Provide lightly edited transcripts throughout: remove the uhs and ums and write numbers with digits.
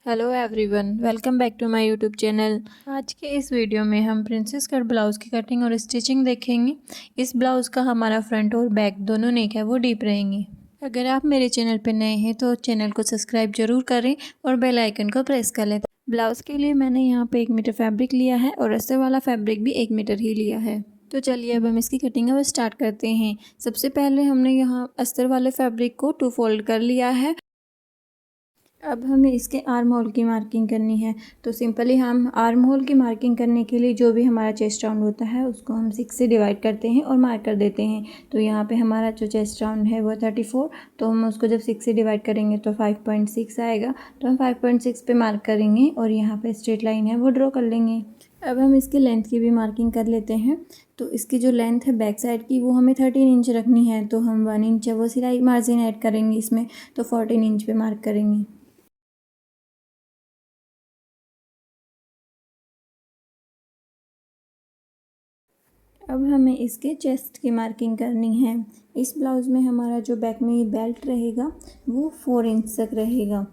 Hello everyone, welcome back to my YouTube channel. आज के इस वीडियो में हम प्रिंसेस कट ब्लाउज़ की कटिंग और स्टिचिंग देखेंगे। इस ब्लाउज़ का हमारा फ्रंट और बैक दोनों नेक है वो डीप रहेंगे। अगर आप मेरे चैनल पर नए हैं तो चैनल को सब्सक्राइब जरूर करें और बेल आइकन को प्रेस कर लें। ब्लाउज़ के लिए मैंने यहाँ पे 1 मीटर फैब्रिक लिया है और अस्तर वाला फैब्रिक भी 1 मीटर ही लिया है। तो चलिए अब हम इसकी कटिंग है वो स्टार्ट करते हैं। सबसे पहले हमने यहाँ अस्तर वाले फैब्रिक को 2 फोल्ड कर लिया है। अब हमें इसके आर्म होल की मार्किंग करनी है। तो सिंपली हम आर्म होल की मार्किंग करने के लिए जो भी हमारा चेस्ट राउंड होता है उसको हम 6 से डिवाइड करते हैं और मार्क कर देते हैं। तो यहाँ पे हमारा जो चेस्ट राउंड है वो 34, तो हम उसको जब 6 से डिवाइड करेंगे तो 5.6 आएगा। तो हम 5.6 पे मार्क करेंगे और यहाँ पे स्ट्रेट लाइन है वो ड्रॉ कर लेंगे। अब हम इसकी लेंथ की भी मार्किंग कर लेते हैं। तो इसकी जो लेंथ है बैक साइड की वो हमें 13 इंच रखनी है। तो हम 1 इंच वो सिलाई मार्जिन ऐड करेंगे इसमें, तो 14 इंच पे मार्क करेंगे। अब हमें इसके चेस्ट की मार्किंग करनी है। इस ब्लाउज़ में हमारा जो बैक में ये बेल्ट रहेगा वो 4 इंच तक रहेगा।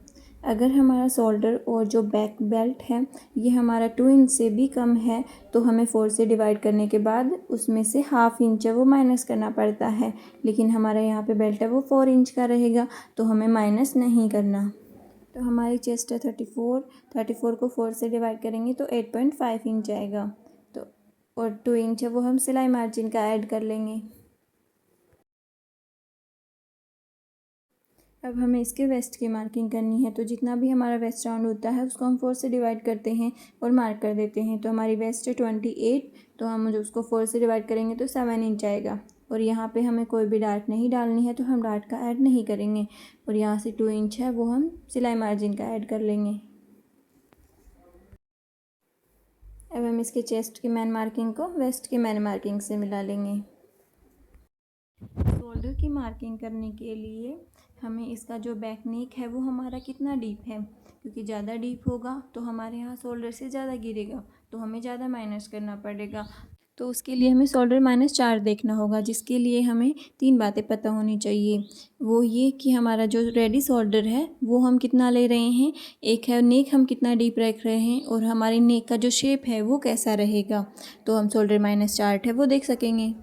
अगर हमारा शोल्डर और जो बैक बेल्ट है ये हमारा 2 इंच से भी कम है तो हमें 4 से डिवाइड करने के बाद उसमें से हाफ इंच है वो माइनस करना पड़ता है। लेकिन हमारा यहाँ पे बेल्ट है वो 4 इंच का रहेगा तो हमें माइनस नहीं करना। तो हमारी चेस्ट है 34 को 4 से डिवाइड करेंगे तो 8.5 इंच आएगा। तो और 2 इंच है वो हम सिलाई मार्जिन का ऐड कर लेंगे। अब हमें इसके वेस्ट की मार्किंग करनी है। तो जितना भी हमारा वेस्ट राउंड होता है उसको हम 4 से डिवाइड करते हैं और मार्क कर देते हैं। तो हमारी वेस्ट है 28, तो हम जो उसको 4 से डिवाइड करेंगे तो 7 इंच आएगा। और यहाँ पे हमें कोई भी डार्ट नहीं डालनी है तो हम डार्ट का ऐड नहीं करेंगे। और यहाँ से 2 इंच है वो हम सिलाई मार्जिन का ऐड कर लेंगे। अब हम इसके चेस्ट की मैन मार्किंग को वेस्ट की मैन मार्किंग से मिला लेंगे। शोल्डर की मार्किंग करने के लिए हमें इसका जो बैक नेक है वो हमारा कितना डीप है, क्योंकि ज़्यादा डीप होगा तो हमारे यहाँ शोल्डर से ज़्यादा गिरेगा तो हमें ज़्यादा माइनस करना पड़ेगा। तो उसके लिए हमें शोल्डर -4 देखना होगा, जिसके लिए हमें 3 बातें पता होनी चाहिए। वो ये कि हमारा जो रेडी शोल्डर है वो हम कितना ले रहे हैं, एक है नेक हम कितना डीप रख रहे हैं, और हमारी नेक का जो शेप है वो कैसा रहेगा। तो हम शोल्डर -4 है वो देख सकेंगे।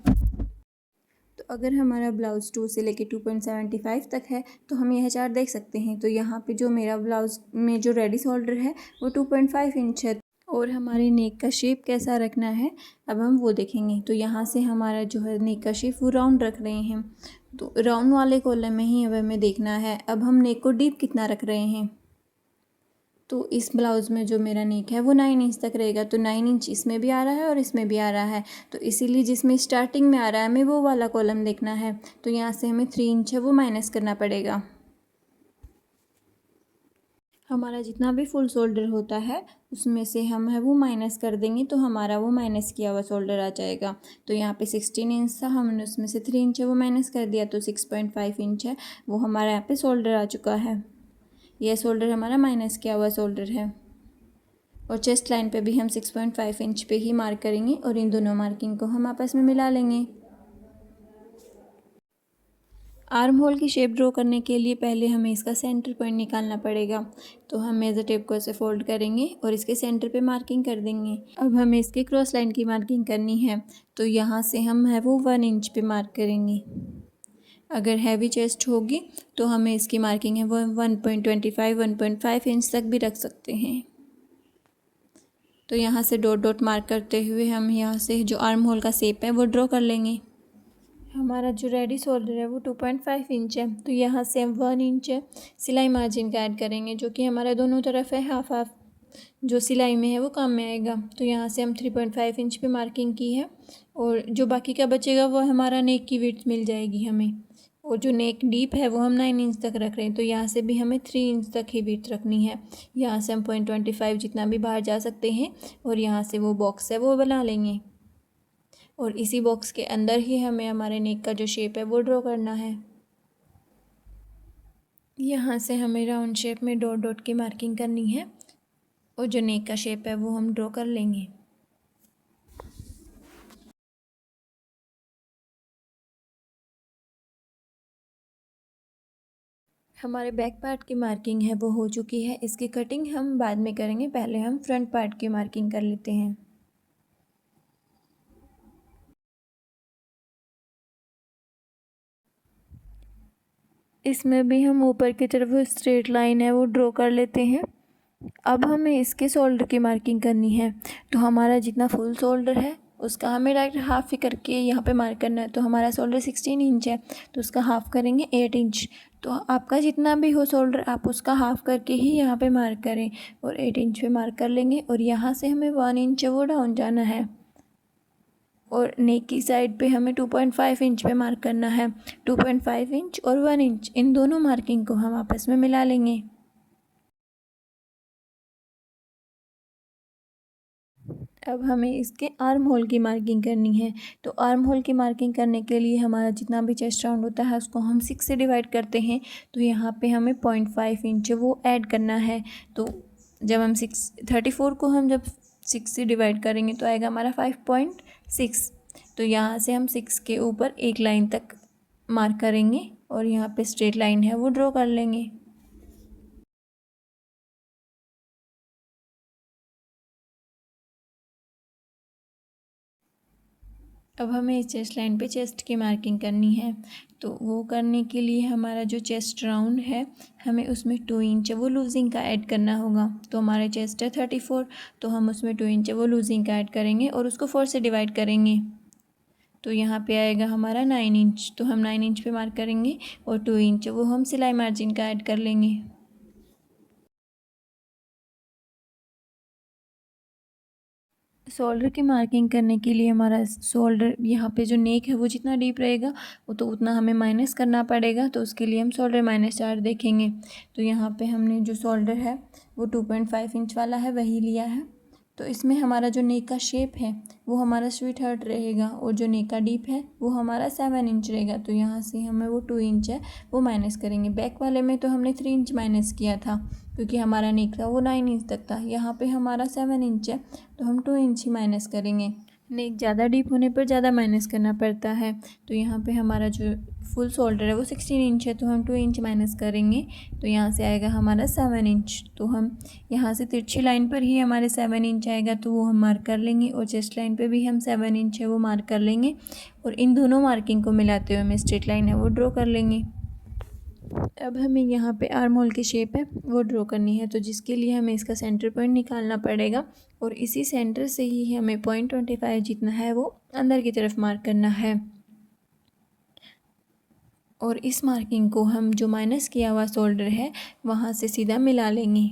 तो अगर हमारा ब्लाउज़ 2 से लेके 2.75 तक है तो हम यह चार्ट देख सकते हैं। तो यहाँ पे जो मेरा ब्लाउज़ में जो रेडी शोल्डर है वो 2.5 इंच है। और हमारे नेक का शेप कैसा रखना है अब हम वो देखेंगे। तो यहाँ से हमारा जो है नेक का शेप वो राउंड रख रहे हैं, तो राउंड वाले कॉलम में ही अब हमें देखना है। अब हम नेक को डीप कितना रख रहे हैं। तो इस ब्लाउज़ में जो मेरा नेक है वो 9 इंच तक रहेगा। तो 9 इंच इसमें भी आ रहा है और इसमें भी आ रहा है। तो इसीलिए जिसमें स्टार्टिंग में आ रहा है हमें वो वाला कॉलम देखना है। तो यहाँ से हमें 3 इंच है वो माइनस करना पड़ेगा। हमारा जितना भी फुल शोल्डर होता है उसमें से हम है वो माइनस कर देंगे तो हमारा वो माइनस किया हुआ शोल्डर आ जाएगा। तो यहाँ पे 16 इंच था, हमने उसमें से 3 इंच है वो माइनस कर दिया तो 6.5 इंच है वो हमारा यहाँ पे शोल्डर आ चुका है। यह शोल्डर हमारा माइनस किया हुआ शोल्डर है। और चेस्ट लाइन पे भी हम 6.5 इंच पे ही मार्क करेंगे और इन दोनों मार्किंग को हम आपस में मिला लेंगे। आर्म होल की शेप ड्रॉ करने के लिए पहले हमें इसका सेंटर पॉइंट निकालना पड़ेगा। तो हम मेजर टेप को ऐसे फोल्ड करेंगे और इसके सेंटर पे मार्किंग कर देंगे। अब हमें इसके क्रॉस लाइन की मार्किंग करनी है। तो यहाँ से हम है वो 1 इंच पे मार्क करेंगे। अगर हैवी चेस्ट होगी तो हमें इसकी मार्किंग है वो 1.25 1.5 इंच तक भी रख सकते हैं। तो यहाँ से डॉट डॉट मार्क करते हुए हम यहाँ से जो आर्म होल का शेप है वो ड्रॉ कर लेंगे। हमारा जो रेडी शोल्डर है वो 2.5 इंच है। तो यहाँ से हम 1 इंच है सिलाई मार्जिन का ऐड करेंगे, जो कि हमारा दोनों तरफ है हाफ हाफ, जो सिलाई में है वो काम में आएगा। तो यहाँ से हम 3.5 इंच पे मार्किंग की है और जो बाकी का बचेगा वो हमारा नेक की विड्थ मिल जाएगी हमें। और जो नेक डीप है वो हम 9 इंच तक रख रहे हैं, तो यहाँ से भी हमें 3 इंच तक ही विड्थ रखनी है। यहाँ से हम 0.25 जितना भी बाहर जा सकते हैं और यहाँ से वो बॉक्स है वो बना लेंगे। और इसी बॉक्स के अंदर ही हमें हमारे नेक का जो शेप है वो ड्रॉ करना है। यहाँ से हमें राउंड शेप में डॉट डॉट की मार्किंग करनी है और जो नेक का शेप है वो हम ड्रॉ कर लेंगे। हमारे बैक पार्ट की मार्किंग है वो हो चुकी है। इसकी कटिंग हम बाद में करेंगे, पहले हम फ्रंट पार्ट की मार्किंग कर लेते हैं। इसमें भी हम ऊपर की तरफ स्ट्रेट लाइन है वो ड्रॉ कर लेते हैं। अब हमें इसके शोल्डर की मार्किंग करनी है। तो हमारा जितना फुल शोल्डर है उसका हमें डायरेक्ट हाफ ही करके यहाँ पे मार्क करना है। तो हमारा शोल्डर 16 इंच है तो उसका हाफ करेंगे 8 इंच। तो आपका जितना भी हो शोल्डर आप उसका हाफ करके ही यहाँ पे मार्क करें और 8 इंच पे मार्क कर लेंगे। और यहाँ से हमें 1 इंच वो डाउन जाना है और नेक की साइड पे हमें 2.5 इंच पे मार्क करना है। 2.5 इंच और 1 इंच इन दोनों मार्किंग को हम आपस में मिला लेंगे। अब हमें इसके आर्म होल की मार्किंग करनी है। तो आर्म होल की मार्किंग करने के लिए हमारा जितना भी चेस्ट राउंड होता है उसको हम 6 से डिवाइड करते हैं। तो यहाँ पे हमें 0.5 इंच वो ऐड करना है। तो जब हम 34 को हम जब 6 से डिवाइड करेंगे तो आएगा हमारा 5.6। तो यहाँ से हम 6 के ऊपर एक लाइन तक मार्क करेंगे और यहाँ पे स्ट्रेट लाइन है वो ड्रॉ कर लेंगे। अब हमें इस चेस्ट लाइन पे चेस्ट की मार्किंग करनी है। तो वो करने के लिए हमारा जो चेस्ट राउंड है हमें उसमें 2 इंच वो लूजिंग का ऐड करना होगा। तो हमारे चेस्ट है 34 तो हम उसमें 2 इंच वो लूजिंग का ऐड करेंगे और उसको 4 से डिवाइड करेंगे। तो यहाँ पे आएगा हमारा 9 इंच। तो हम 9 इंच पे मार्क करेंगे और 2 इंच वो हम सिलाई मार्जिन का ऐड कर लेंगे। शोल्डर की मार्किंग करने के लिए हमारा शोल्डर यहाँ पे जो नेक है वो जितना डीप रहेगा वो तो उतना हमें माइनस करना पड़ेगा। तो उसके लिए हम शोल्डर माइनस चार्ट देखेंगे। तो यहाँ पे हमने जो शोल्डर है वो 2.5 इंच वाला है वही लिया है। तो इसमें हमारा जो नेक का शेप है वो हमारा स्वीट हार्ट रहेगा और जो नेक का डीप है वो हमारा 7 इंच रहेगा। तो यहाँ से हमें वो 2 इंच है वो माइनस करेंगे। बैक वाले में तो हमने 3 इंच माइनस किया था क्योंकि हमारा नेक था वो 9 इंच तक था। यहाँ पे हमारा 7 इंच है तो हम 2 इंच ही माइनस करेंगे। नेक ज़्यादा डीप होने पर ज़्यादा माइनस करना पड़ता है। तो यहाँ पे हमारा जो फुल शोल्डर है वो 16 इंच है तो हम 2 इंच माइनस करेंगे। तो यहाँ से आएगा हमारा 7 इंच। तो हम यहाँ से तिरछी लाइन पर ही हमारे 7 इंच आएगा तो वो हम मार्क कर लेंगे और चेस्ट लाइन पे भी हम 7 इंच है वो मार्क कर लेंगे। और इन दोनों मार्किंग को मिलाते हुए हमें स्ट्रेट लाइन है वो ड्रॉ कर लेंगे। अब हमें यहाँ पे आर्म होल की शेप है वो ड्रॉ करनी है। तो जिसके लिए हमें इसका सेंटर पॉइंट निकालना पड़ेगा और इसी सेंटर से ही हमें 0.25 जितना है वो अंदर की तरफ मार्क करना है। और इस मार्किंग को हम जो माइनस किया हुआ शोल्डर है वहाँ से सीधा मिला लेंगे।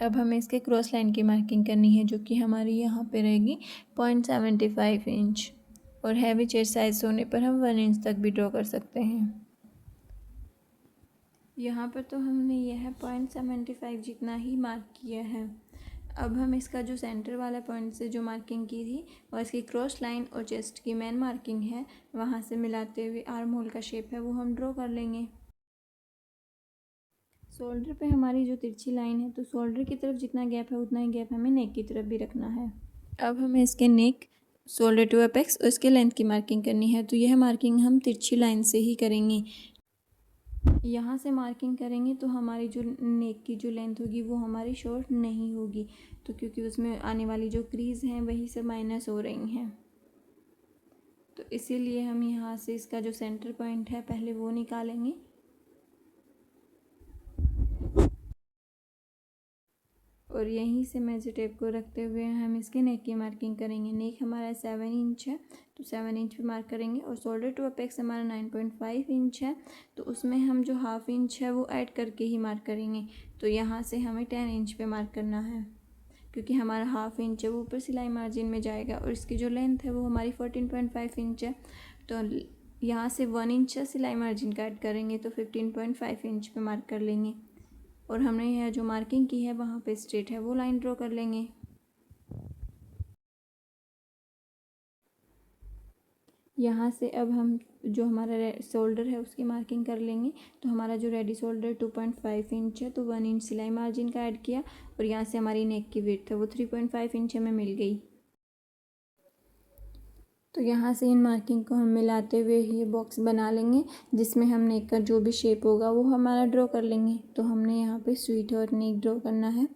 अब हमें इसके क्रॉस लाइन की मार्किंग करनी है जो कि हमारी यहाँ पे रहेगी 0.75 इंच। और हैवी चेस्ट साइज होने पर हम 1 इंच तक भी ड्रॉ कर सकते हैं। यहाँ पर तो हमने यह 0.75 जितना ही मार्क किया है। अब हम इसका जो सेंटर वाला पॉइंट से जो मार्किंग की थी और इसकी क्रॉस लाइन और चेस्ट की मेन मार्किंग है वहाँ से मिलाते हुए आर्म होल का शेप है वो हम ड्रॉ कर लेंगे। शोल्डर पे हमारी जो तिरछी लाइन है तो शोल्डर की तरफ जितना गैप है उतना ही गैप हमें नेक की तरफ भी रखना है। अब हमें इसके नेक शोल्डर टू अपेक्स और इसके लेंथ की मार्किंग करनी है। तो यह मार्किंग हम तिरछी लाइन से ही करेंगे। यहाँ से मार्किंग करेंगे तो हमारी जो नेक की जो लेंथ होगी वो हमारी शॉर्ट नहीं होगी। तो क्योंकि उसमें आने वाली जो क्रीज़ हैं वही से माइनस हो रही हैं तो इसीलिए हम यहाँ से इसका जो सेंटर पॉइंट है पहले वो निकालेंगे। और यहीं से मेजर टेप को रखते हुए हम इसके नेक की मार्किंग करेंगे। नेक हमारा 7 इंच है तो 7 इंच पे मार्क करेंगे और शोल्डर टू अपेक्स हमारा 9.5 इंच है तो उसमें हम जो हाफ इंच है वो ऐड करके ही मार्क करेंगे। तो यहाँ से हमें 10 इंच पे मार्क करना है क्योंकि हमारा हाफ इंच है वो ऊपर सिलाई मार्जिन में जाएगा और इसकी जो लेंथ है वो हमारी 14.5 इंच है। तो यहाँ से 1 इंच सिलाई मार्जिन का ऐड करेंगे तो 15.5 इंच पे मार्क कर लेंगे। और हमने यह जो मार्किंग की है वहाँ पे स्ट्रेट है वो लाइन ड्रॉ कर लेंगे। यहाँ से अब हम जो हमारा शोल्डर है उसकी मार्किंग कर लेंगे। तो हमारा जो रेडी शोल्डर 2.5 इंच है तो 1 इंच सिलाई मार्जिन का ऐड किया और यहाँ से हमारी नेक की विड्थ है वो 3.5 इंच हमें मिल गई। तो यहाँ से इन मार्किंग को हम मिलाते हुए ये बॉक्स बना लेंगे, जिसमें हम नेक का जो भी शेप होगा वो हमारा ड्रॉ कर लेंगे। तो हमने यहाँ पे स्वीट और नेक ड्रॉ करना है।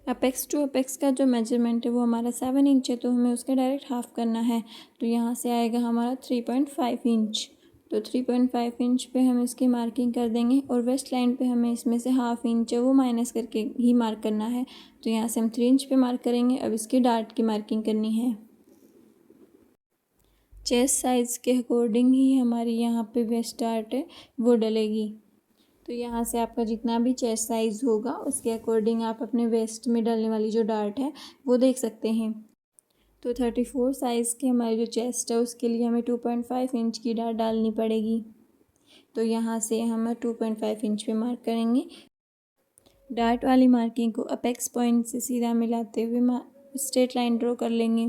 अपेक्स टू अपेक्स का जो मेजरमेंट है वो हमारा 7 इंच है, तो हमें उसका डायरेक्ट हाफ करना है। तो यहाँ से आएगा हमारा 3.5 इंच। तो 3.5 इंच पे हम इसकी मार्किंग कर देंगे और वेस्ट लाइन पे हमें इसमें से हाफ इंच है वो माइनस करके ही मार्क करना है। तो यहाँ से हम 3 इंच पे मार्क करेंगे। अब इसकी डार्ट की मार्किंग करनी है। चेस्ट साइज़ के अकॉर्डिंग ही हमारी यहाँ पे वेस्ट डार्ट है वो डलेगी। तो यहाँ से आपका जितना भी चेस्ट साइज़ होगा उसके अकॉर्डिंग आप अपने वेस्ट में डलने वाली जो डार्ट है वो देख सकते हैं। तो 34 साइज़ के हमारी जो चेस्ट है उसके लिए हमें 2.5 इंच की डार्ट डालनी पड़ेगी। तो यहाँ से हम 2.5 इंच पे मार्क करेंगे। डार्ट वाली मार्किंग को अपेक्स पॉइंट से सीधा मिलाते हुए स्ट्रेट लाइन ड्रॉ कर लेंगे,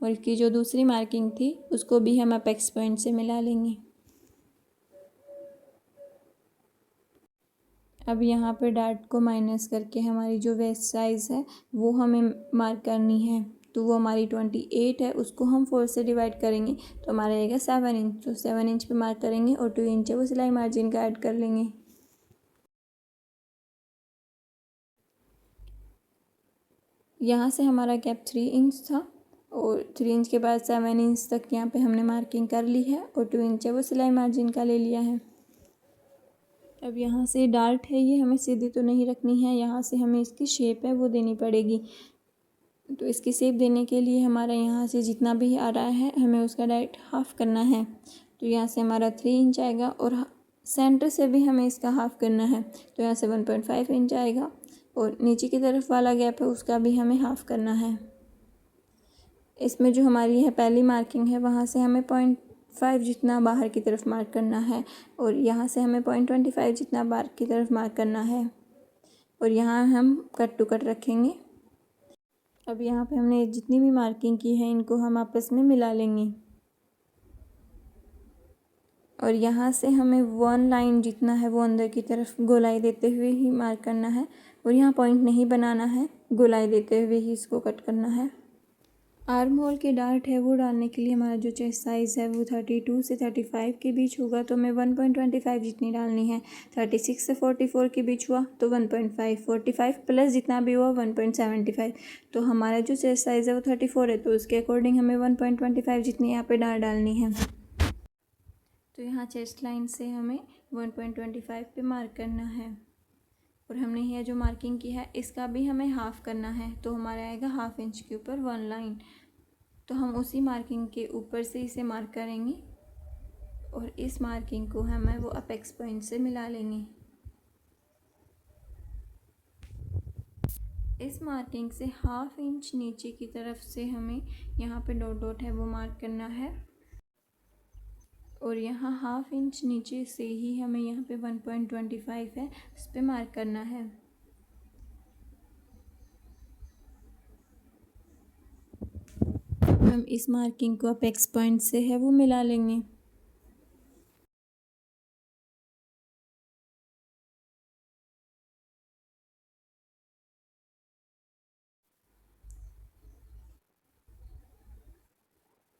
और इसकी जो दूसरी मार्किंग थी उसको भी हम अपेक्स पॉइंट से मिला लेंगे। अब यहाँ पे डार्ट को माइनस करके हमारी जो वेस्ट साइज़ है वो हमें मार्क करनी है। तो वो हमारी 28 है, उसको हम 4 से डिवाइड करेंगे तो हमारा आएगा 7 इंच। तो 7 इंच पे मार्क करेंगे और 2 इंच है वो सिलाई मार्जिन का ऐड कर लेंगे। यहाँ से हमारा गैप 3 इंच था और 3 इंच के बाद 7 इंच तक यहाँ पे हमने मार्किंग कर ली है और 2 इंच है वो सिलाई मार्जिन का ले लिया है। अब यहाँ से डार्ट है ये हमें सीधी तो नहीं रखनी है, यहाँ से हमें इसकी शेप है वो देनी पड़ेगी। तो इसकी शेप देने के लिए हमारा यहाँ से जितना भी आ रहा है हमें उसका डायरेक्ट हाफ़ करना है। तो यहाँ से हमारा 3 इंच आएगा और सेंटर से भी हमें इसका हाफ़ करना है। तो यहाँ से 1.5 इंच आएगा और नीचे की तरफ वाला गैप है उसका भी हमें हाफ़ करना है। इसमें जो हमारी है पहली मार्किंग है वहाँ से हमें 0.5 जितना बाहर की तरफ मार्क करना है और यहाँ से हमें 0.25 जितना बाहर की तरफ मार्क करना है और यहाँ हम कट टू कट रखेंगे। अब यहाँ पे हमने जितनी भी मार्किंग की है इनको हम आपस में मिला लेंगे और यहाँ से हमें 1 लाइन जितना है वो अंदर की तरफ गोलाई देते हुए ही मार्क करना है और यहाँ पॉइंट नहीं बनाना है, गोलाई देते हुए ही इसको कट करना है। आर्म होल की डार्ट है वो डालने के लिए हमारा जो चेस्ट साइज़ है वो 32 से 35 के बीच होगा तो हमें 1.25 जितनी डालनी है। 36 से 44 के बीच हुआ तो 1.5, 45 प्लस जितना भी हुआ 1.75। तो हमारा जो चेस्ट साइज़ है वो 34 है तो उसके अकॉर्डिंग हमें 1.25 जितनी यहाँ पे डार्ट डालनी है। तो यहाँ चेस्ट लाइन से हमें 1.25 पे मार्क करना है और हमने यह जो मार्किंग की है इसका भी हमें हाफ़ करना है। तो हमारा आएगा हाफ इंच के ऊपर 1 लाइन। तो हम उसी मार्किंग के ऊपर से इसे मार्क करेंगे और इस मार्किंग को हमें वो अपेक्स पॉइंट से मिला लेंगे। इस मार्किंग से हाफ इंच नीचे की तरफ से हमें यहाँ पे डॉट डॉट है वो मार्क करना है और यहाँ हाफ इंच नीचे से ही हमें यहाँ पे 1.25 है उस पर मार्क करना है। हम इस मार्किंग को अपेक्स पॉइंट से है वो मिला लेंगे।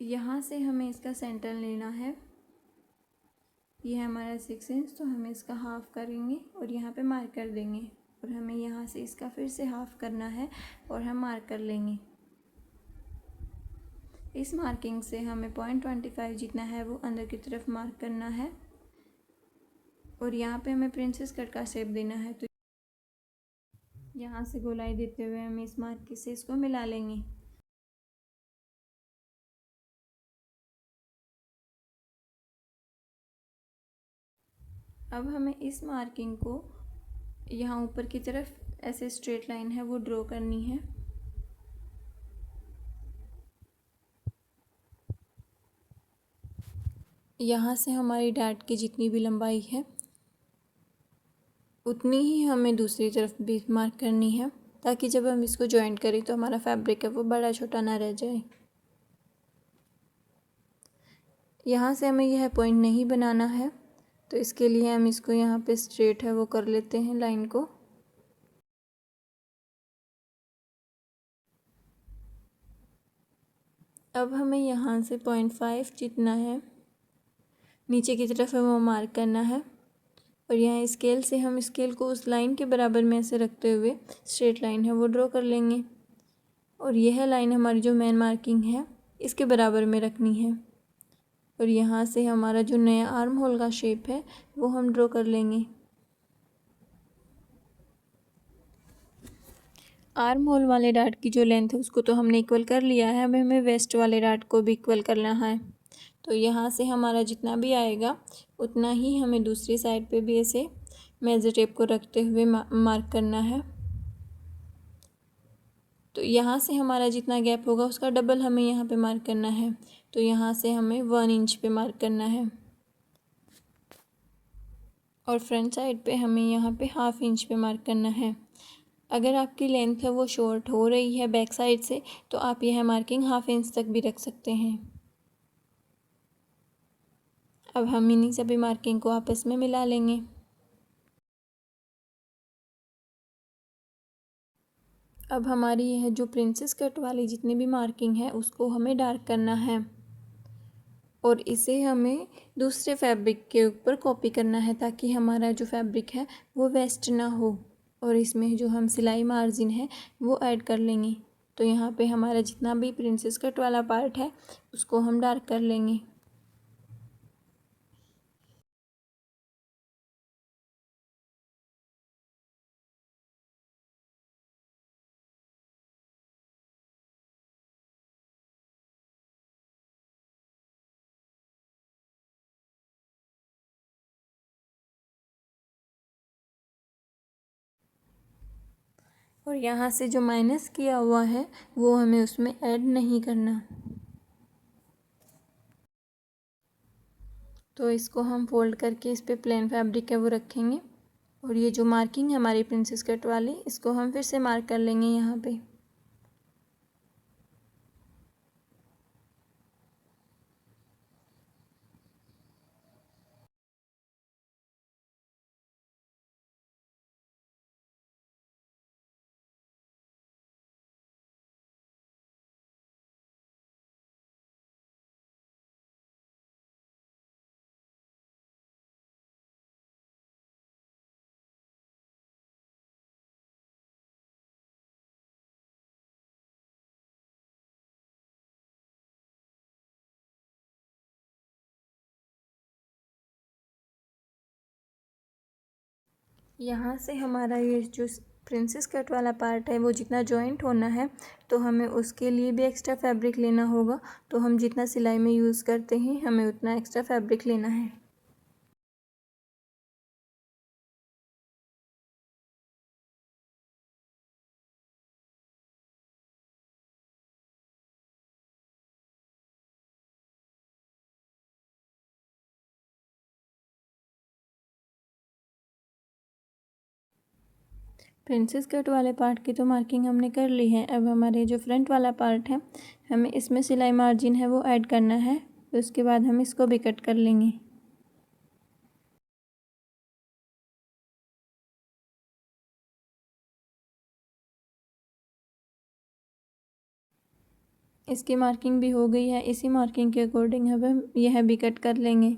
यहाँ से हमें इसका सेंटर लेना है। ये है हमारा 6 इंच तो हमें इसका हाफ़ करेंगे और यहाँ पे मार्क कर देंगे और हमें यहाँ से इसका फिर से हाफ़ करना है और हम मार्क कर लेंगे। इस मार्किंग से हमें 0.25 जितना है वो अंदर की तरफ मार्क करना है और यहाँ पे हमें प्रिंसेस कट का शेप देना है। तो यहाँ से गोलाई देते हुए हम इस मार्क से इसको मिला लेंगे। अब हमें इस मार्किंग को यहाँ ऊपर की तरफ ऐसे स्ट्रेट लाइन है वो ड्रॉ करनी है। यहाँ से हमारी डार्ट की जितनी भी लंबाई है उतनी ही हमें दूसरी तरफ भी मार्क करनी है ताकि जब हम इसको जॉइंट करें तो हमारा फैब्रिक है वो बड़ा छोटा ना रह जाए। यहाँ से हमें यह पॉइंट नहीं बनाना है तो इसके लिए हम इसको यहाँ पे स्ट्रेट है वो कर लेते हैं लाइन को। अब हमें यहाँ से 0.5 जितना है नीचे की तरफ है वो मार्क करना है। और यहाँ स्केल से हम स्केल को उस लाइन के बराबर में ऐसे रखते हुए स्ट्रेट लाइन है वो ड्रॉ कर लेंगे। और यह लाइन हमारी जो मेन मार्किंग है इसके बराबर में रखनी है। और यहाँ से हमारा जो नया आर्म होल का शेप है वो हम ड्रॉ कर लेंगे। आर्म होल वाले डार्ट की जो लेंथ है उसको तो हमने इक्वल कर लिया है। अब हमें वेस्ट वाले डार्ट को भी इक्वल करना है। तो यहाँ से हमारा जितना भी आएगा उतना ही हमें दूसरी साइड पे भी ऐसे मेजर टेप को रखते हुए मार्क करना है। तो यहाँ से हमारा जितना गैप होगा उसका डबल हमें यहाँ पे मार्क करना है। तो यहाँ से हमें 1 इंच पे मार्क करना है। और फ्रंट साइड पे हमें यहाँ पे 1/2 इंच पे मार्क करना है। अगर आपकी लेंथ है वो शॉर्ट हो रही है बैक साइड से तो आप यह मार्किंग 1/2 इंच तक भी रख सकते हैं। अब हम इन्हीं सभी मार्किंग को आपस में मिला लेंगे। अब हमारी यह जो प्रिंसेस कट वाली जितनी भी मार्किंग है उसको हमें डार्क करना है और इसे हमें दूसरे फैब्रिक के ऊपर कॉपी करना है ताकि हमारा जो फैब्रिक है वो वेस्ट ना हो। और इसमें जो हम सिलाई मार्जिन है वो ऐड कर लेंगे। तो यहाँ पे हमारा जितना भी प्रिंसेस कट वाला पार्ट है उसको हम डार्क कर लेंगे। और यहाँ से जो माइनस किया हुआ है वो हमें उसमें ऐड नहीं करना। तो इसको हम फोल्ड करके इस पे प्लेन फैब्रिक है वो रखेंगे। और ये जो मार्किंग है हमारी प्रिंसेस कट वाली इसको हम फिर से मार्क कर लेंगे यहाँ पे। यहाँ से हमारा ये जो प्रिंसेस कट वाला पार्ट है वो जितना जॉइंट होना है तो हमें उसके लिए भी एक्स्ट्रा फैब्रिक लेना होगा। तो हम जितना सिलाई में यूज़ करते हैं हमें उतना एक्स्ट्रा फैब्रिक लेना है। प्रिंसेस कट वाले पार्ट की तो मार्किंग हमने कर ली है। अब हमारे जो फ्रंट वाला पार्ट है हमें इसमें सिलाई मार्जिन है वो ऐड करना है। तो उसके बाद हम इसको भी कट कर लेंगे। इसकी मार्किंग भी हो गई है। इसी मार्किंग के अकॉर्डिंग अब हम यह भी कट कर लेंगे।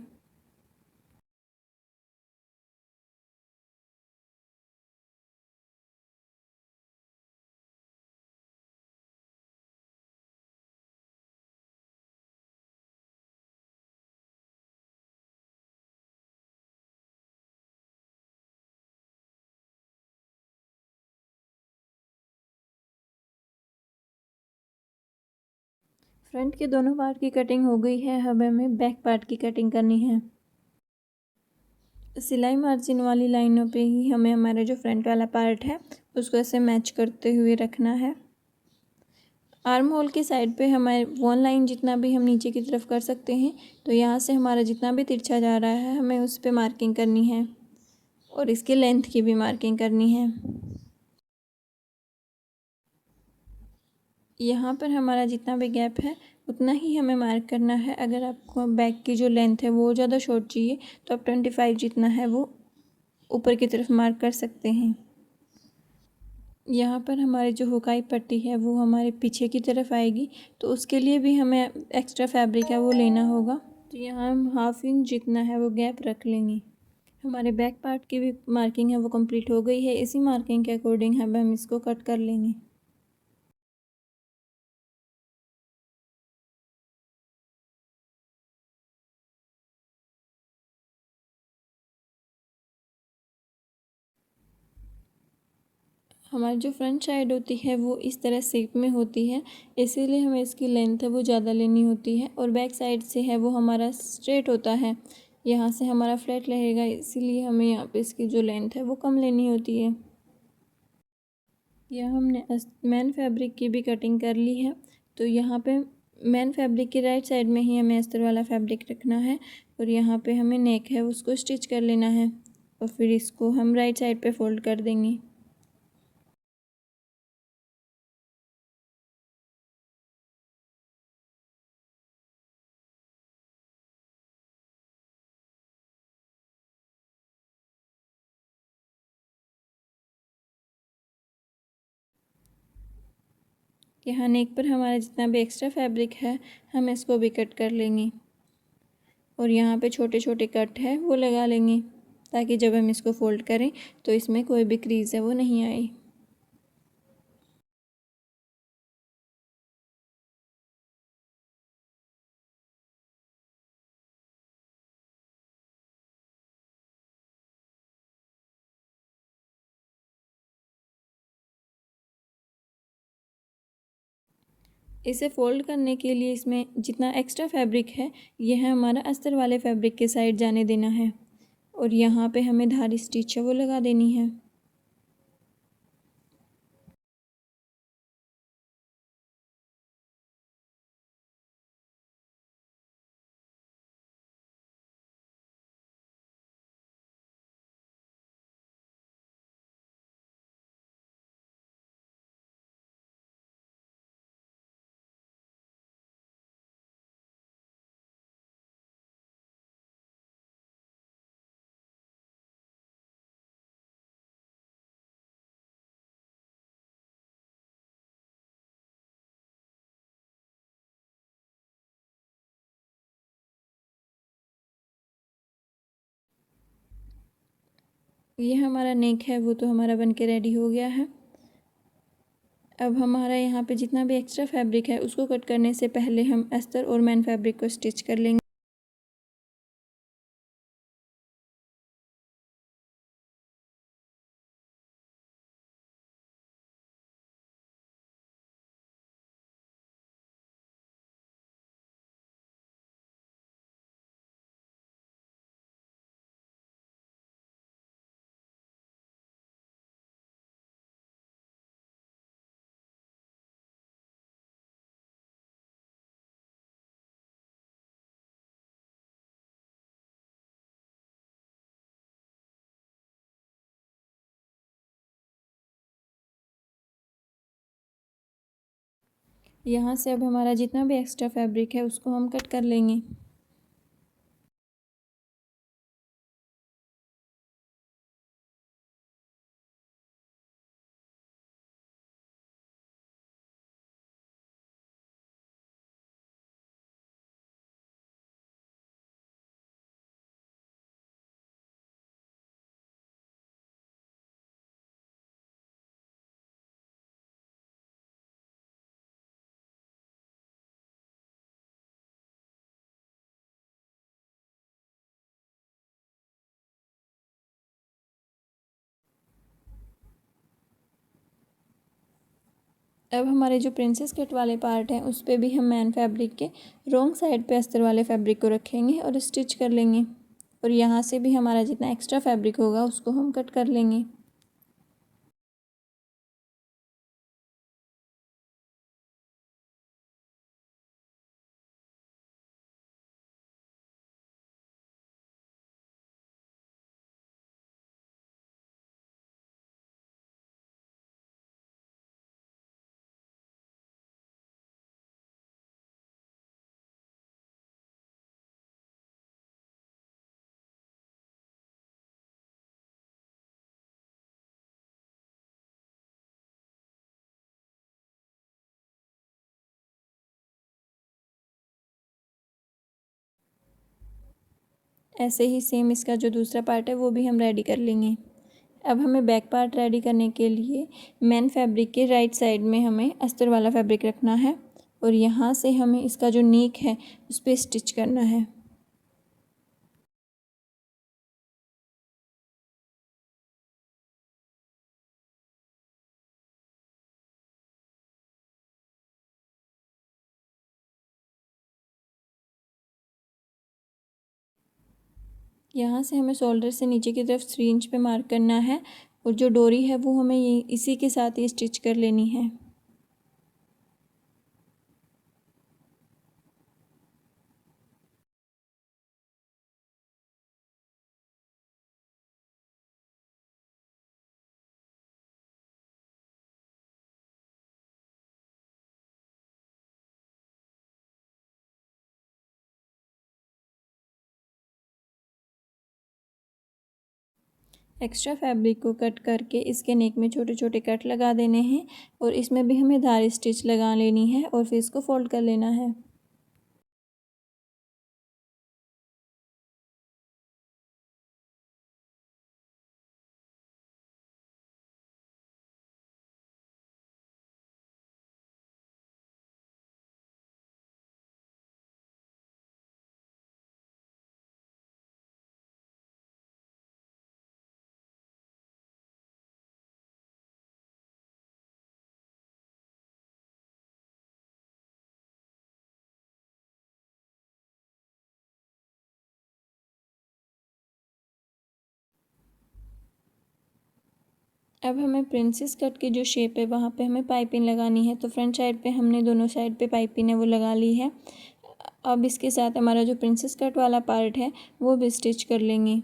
फ्रंट के दोनों पार्ट की कटिंग हो गई है। अब हमें बैक पार्ट की कटिंग करनी है। सिलाई मार्जिन वाली लाइनों पे ही हमें हमारा जो फ्रंट वाला पार्ट है उसको ऐसे मैच करते हुए रखना है। आर्म होल की साइड पे हमारे 1 लाइन जितना भी हम नीचे की तरफ कर सकते हैं। तो यहाँ से हमारा जितना भी तिरछा जा रहा है हमें उस पर मार्किंग करनी है और इसकी लेंथ की भी मार्किंग करनी है। यहाँ पर हमारा जितना भी गैप है उतना ही हमें मार्क करना है। अगर आपको बैक की जो लेंथ है वो ज़्यादा शॉर्ट चाहिए तो आप 25 जितना है वो ऊपर की तरफ मार्क कर सकते हैं। यहाँ पर हमारी जो हुकाई पट्टी है वो हमारे पीछे की तरफ आएगी, तो उसके लिए भी हमें एक्स्ट्रा फैब्रिक है वो लेना होगा। तो यहाँ हम 1/2 इंच जितना है वो गैप रख लेंगे। हमारे बैक पार्ट की भी मार्किंग है वो कंप्लीट हो गई है। इसी मार्किंग के अकॉर्डिंग हम इसको कट कर लेंगे। हमारी जो फ्रंट साइड होती है वो इस तरह शेप में होती है, इसीलिए हमें इसकी लेंथ है वो ज़्यादा लेनी होती है। और बैक साइड से है वो हमारा स्ट्रेट होता है, यहाँ से हमारा फ्लैट रहेगा, इसीलिए हमें यहाँ पे इसकी जो लेंथ है वो कम लेनी होती है। यह हमने मैन फैब्रिक की भी कटिंग कर ली है। तो यहाँ पे मैन फैब्रिक के राइट साइड में ही हमें अस्तर वाला फैब्रिक रखना है, और यहाँ पे हमें नेक है उसको स्टिच कर लेना है, और फिर इसको हम राइट साइड पे फोल्ड कर देंगे। यहाँ नेक पर हमारा जितना भी एक्स्ट्रा फैब्रिक है हम इसको भी कट कर लेंगे, और यहाँ पे छोटे छोटे कट है वो लगा लेंगे, ताकि जब हम इसको फोल्ड करें तो इसमें कोई भी क्रीज है वो नहीं आए। इसे फोल्ड करने के लिए इसमें जितना एक्स्ट्रा फैब्रिक है यह हमारा अस्तर वाले फैब्रिक के साइड जाने देना है, और यहाँ पे हमें धारी स्टिच है वो लगा देनी है। ये हमारा नेक है वो तो हमारा बन के रेडी हो गया है। अब हमारा यहाँ पे जितना भी एक्स्ट्रा फैब्रिक है उसको कट करने से पहले हम अस्तर और मैन फैब्रिक को स्टिच कर लेंगे। यहाँ से अब हमारा जितना भी एक्स्ट्रा फैब्रिक है उसको हम कट कर लेंगे। अब हमारे जो प्रिंसेस कट वाले पार्ट हैं उस पे भी हम मैन फैब्रिक के रॉन्ग साइड पे अस्तर वाले फैब्रिक को रखेंगे और स्टिच कर लेंगे, और यहाँ से भी हमारा जितना एक्स्ट्रा फैब्रिक होगा उसको हम कट कर लेंगे। ऐसे ही सेम इसका जो दूसरा पार्ट है वो भी हम रेडी कर लेंगे। अब हमें बैक पार्ट रेडी करने के लिए मेन फैब्रिक के राइट साइड में हमें अस्तर वाला फैब्रिक रखना है और यहाँ से हमें इसका जो नीक है उस पर स्टिच करना है। यहाँ से हमें शोल्डर से नीचे की तरफ 3 इंच पे मार्क करना है और जो डोरी है वो हमें ये इसी के साथ ही स्टिच कर लेनी है। एक्स्ट्रा फैब्रिक को कट करके इसके नेक में छोटे छोटे कट लगा देने हैं और इसमें भी हमें धारी स्टिच लगा लेनी है और फिर इसको फोल्ड कर लेना है। अब हमें प्रिंसेस कट की जो शेप है वहाँ पे हमें पाइपिंग लगानी है। तो फ्रंट साइड पे हमने दोनों साइड पे पाइपिंग है वो लगा ली है। अब इसके साथ हमारा जो प्रिंसेस कट वाला पार्ट है वो भी स्टिच कर लेंगे।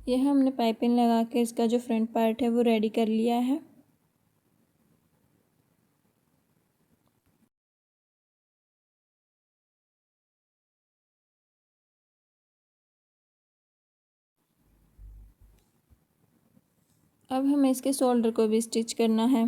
यह हमने पाइपिंग लगा के इसका जो फ्रंट पार्ट है वो रेडी कर लिया है। अब हमें इसके शोल्डर को भी स्टिच करना है।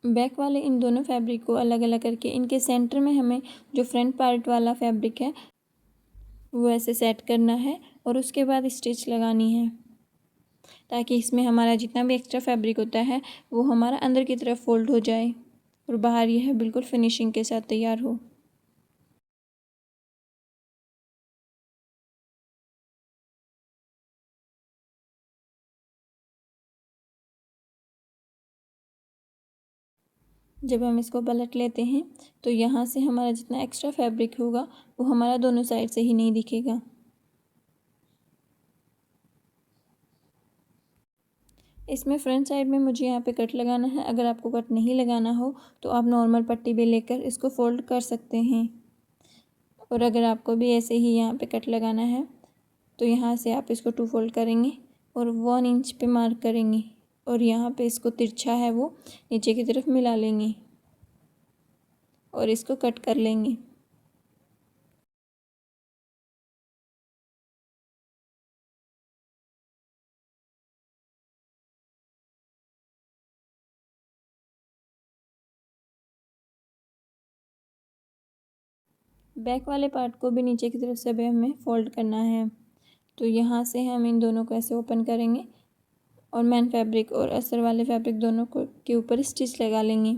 बैक वाले इन दोनों फैब्रिक को अलग अलग करके इनके सेंटर में हमें जो फ्रंट पार्ट वाला फैब्रिक है वो ऐसे सेट करना है और उसके बाद स्टिच लगानी है ताकि इसमें हमारा जितना भी एक्स्ट्रा फैब्रिक होता है वो हमारा अंदर की तरफ फोल्ड हो जाए और बाहर यह बिल्कुल फिनिशिंग के साथ तैयार हो। जब हम इसको पलट लेते हैं तो यहाँ से हमारा जितना एक्स्ट्रा फैब्रिक होगा वो हमारा दोनों साइड से ही नहीं दिखेगा। इसमें फ्रंट साइड में मुझे यहाँ पे कट लगाना है। अगर आपको कट नहीं लगाना हो तो आप नॉर्मल पट्टी भी लेकर इसको फोल्ड कर सकते हैं और अगर आपको भी ऐसे ही यहाँ पे कट लगाना है तो यहाँ से आप इसको 2 फोल्ड करेंगे और 1 इंच पे मार्क करेंगे और यहाँ पे इसको तिरछा है वो नीचे की तरफ मिला लेंगे और इसको कट कर लेंगे। बैक वाले पार्ट को भी नीचे की तरफ से भी हमें फोल्ड करना है। तो यहाँ से हम इन दोनों को ऐसे ओपन करेंगे और मैन फैब्रिक और अस्तर वाले फैब्रिक दोनों को के ऊपर स्टिच लगा लेंगे।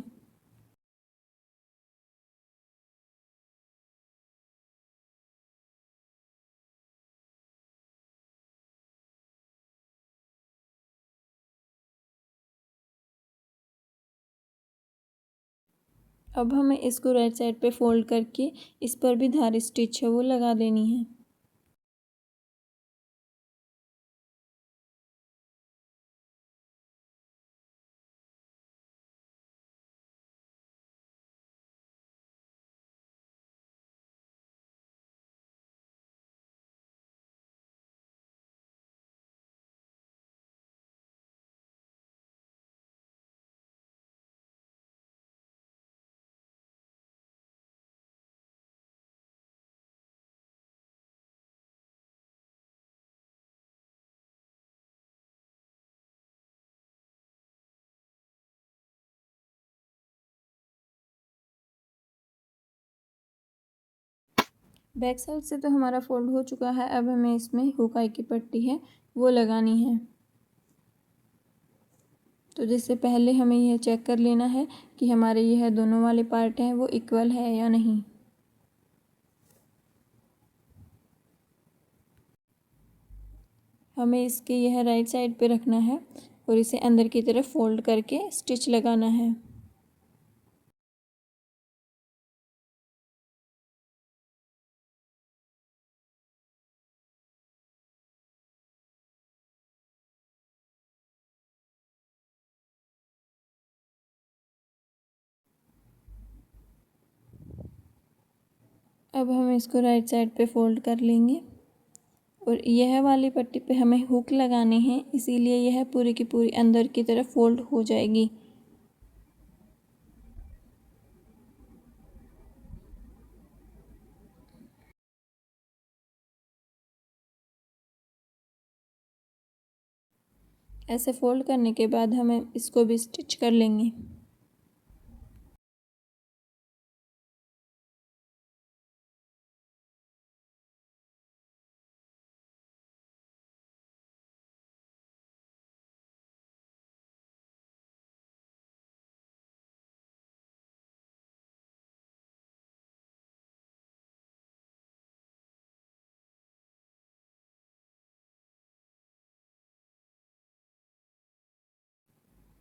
अब हमें इसको राइट साइड पे फोल्ड करके इस पर भी धार स्टिच है वो लगा देनी है। बैक साइड से तो हमारा फोल्ड हो चुका है। अब हमें इसमें हुकाई की पट्टी है वो लगानी है। तो जिससे पहले हमें यह चेक कर लेना है कि हमारे यह दोनों वाले पार्ट हैं वो इक्वल है या नहीं। हमें इसके यह राइट साइड पे रखना है और इसे अंदर की तरफ फोल्ड करके स्टिच लगाना है। अब हम इसको राइट साइड पे फोल्ड कर लेंगे और यह वाली पट्टी पे हमें हुक लगाने हैं, इसीलिए यह पूरी की पूरी अंदर की तरफ फोल्ड हो जाएगी। ऐसे फोल्ड करने के बाद हमें इसको भी स्टिच कर लेंगे।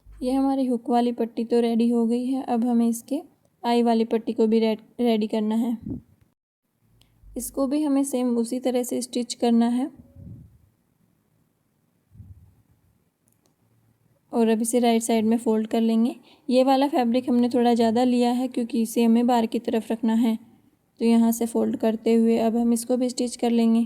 यह हमारी हुक वाली पट्टी तो रेडी हो गई है। अब हमें इसके आई वाली पट्टी को भी रेडी करना है। इसको भी हमें सेम उसी तरह से स्टिच करना है और अब इसे राइट साइड में फ़ोल्ड कर लेंगे। ये वाला फैब्रिक हमने थोड़ा ज़्यादा लिया है क्योंकि इसे हमें बाहर की तरफ रखना है। तो यहाँ से फ़ोल्ड करते हुए अब हम इसको भी स्टिच कर लेंगे।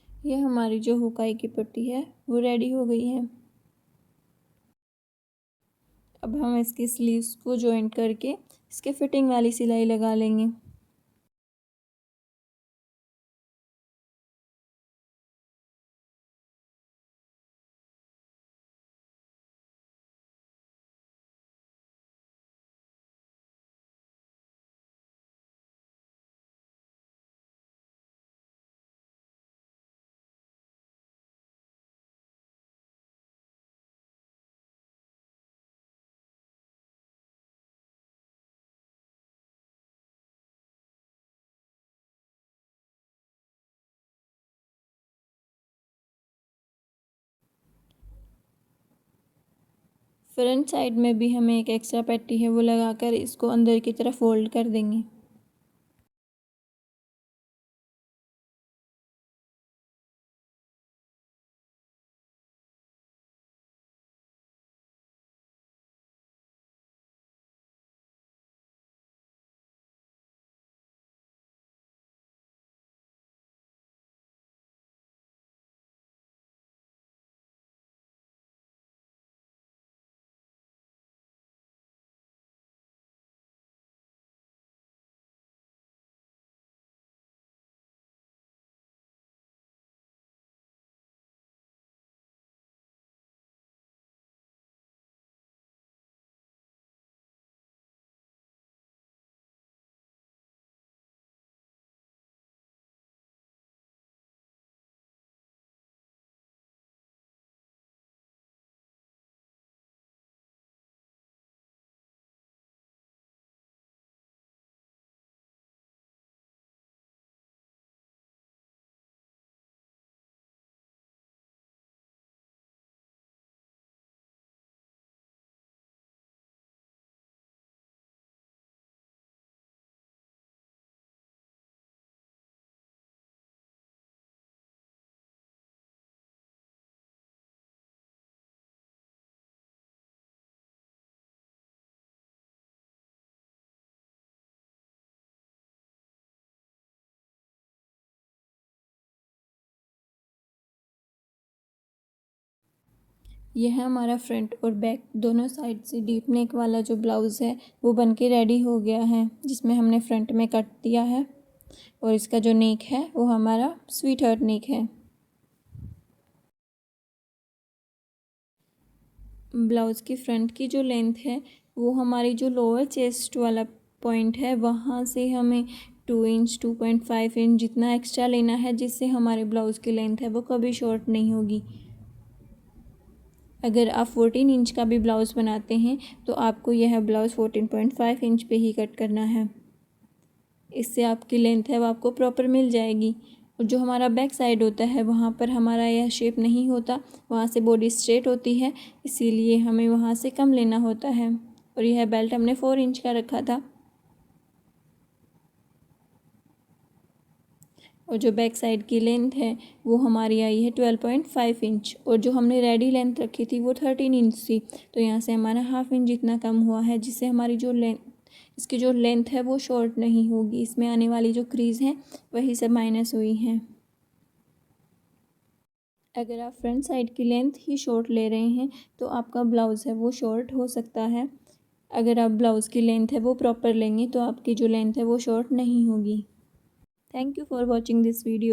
ये हमारी जो हुकाई की पट्टी है वो रेडी हो गई है। अब हम इसकी स्लीव्स को जॉइंट करके इसके फिटिंग वाली सिलाई लगा लेंगे। फ्रंट साइड में भी हमें एक एक्स्ट्रा पट्टी है वो लगाकर इसको अंदर की तरफ फोल्ड कर देंगे। यह है हमारा फ्रंट और बैक दोनों साइड से डीप नेक वाला जो ब्लाउज़ है वो बन के रेडी हो गया है, जिसमें हमने फ्रंट में कट दिया है। और इसका जो नेक है वो हमारा स्वीट हार्ट नेक है। ब्लाउज़ की फ्रंट की जो लेंथ है वो हमारी जो लोअर चेस्ट वाला पॉइंट है वहाँ से हमें 2 इंच 2.5 इंच जितना एक्स्ट्रा लेना है, जिससे हमारे ब्लाउज़ की लेंथ है वो कभी शॉर्ट नहीं होगी। अगर आप 14 इंच का भी ब्लाउज़ बनाते हैं तो आपको यह ब्लाउज़ 14.5 इंच पे ही कट करना है। इससे आपकी लेंथ है वो आपको प्रॉपर मिल जाएगी। और जो हमारा बैक साइड होता है वहाँ पर हमारा यह शेप नहीं होता, वहाँ से बॉडी स्ट्रेट होती है, इसीलिए हमें वहाँ से कम लेना होता है। और यह बेल्ट हमने 4 इंच का रखा था। और जो बैक साइड की लेंथ है वो हमारी आई है 12.5 इंच। और जो हमने रेडी लेंथ रखी थी वो 13 इंच थी, तो यहाँ से हमारा हाफ इंच जितना कम हुआ है, जिससे हमारी जो इसकी जो लेंथ है वो शॉर्ट नहीं होगी। इसमें आने वाली जो क्रीज़ हैं वही सब माइनस हुई हैं। अगर आप फ्रंट साइड की लेंथ ही शॉर्ट ले रहे हैं तो आपका ब्लाउज़ है वो शॉर्ट हो सकता है। अगर आप ब्लाउज़ की लेंथ है वो प्रॉपर लेंगे तो आपकी जो लेंथ है वो शॉर्ट नहीं होगी। Thank you for watching this video.